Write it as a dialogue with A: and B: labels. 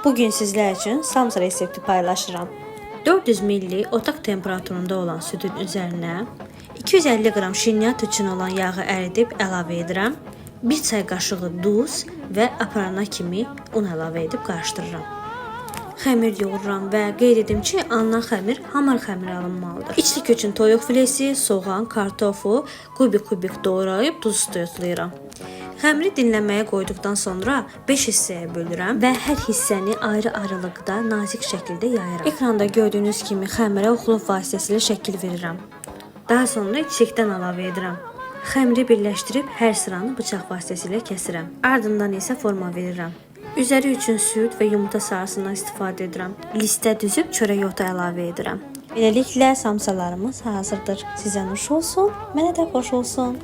A: Bugün sizlər üçün samsa resepti paylaşıram. 400 ml otaq temperaturunda olan südün üzərinə 250 qram şirniyyat üçün olan yağı əridib əlavə edirəm. 1 çay qaşığı duz və aparana kimi un əlavə edib qarışdırıram. Xəmir yoğururam və qeyd edim ki, alınan xəmir hamar xəmiri alınmalıdır. İçlik üçün toyuq filesi, soğan, kartofu kubik doğrayıb duz üstə Xəmiri dinləməyə qoyduqdan sonra 5 hissəyə bölürəm və hər hissəni ayrı-ayrılıqda nazik şəkildə yayıram. Ekranda gördüyünüz kimi xəmirə oxlov vasitəsilə şəkil verirəm. Daha sonra içlikdən əlavə edirəm. Xəmiri birləşdirib hər sıranı bıçaq vasitəsilə kəsirəm. Ardından isə forma verirəm. Üzəri üçün süd və yumurta sarısından istifadə edirəm. Listə düzüb çörək otu əlavə edirəm. Beləliklə samsalarımız hazırdır. Sizə nuş olsun, mənə də xoş olsun.